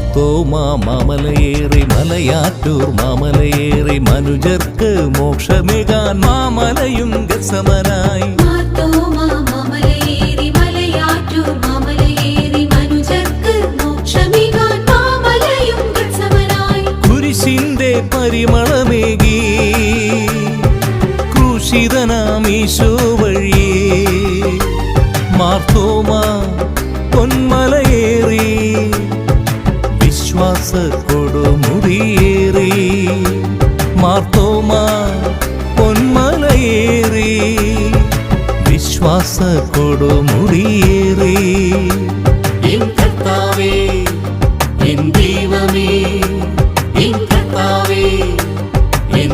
മാർത്തോമാ മാമലയേറി മലയാറ്റൂർ മാമലയേറി മനുജർക്ക് മോക്ഷമേകാൻ മാമലയും ഗത്സമനായി. കുരിശിന്റെ പരിമളമേകി ക്രൂശിതനാമീശോ വഴിയേ മാർത്തോമാ പൊന്മലയേറി വിശ്വാസ കൊടുമുടിയേറി. മാർത്തോമാ പൊന്മലയേറി വിശ്വാസ കൊടുമുടിയേറി. എൻ കർത്താവേ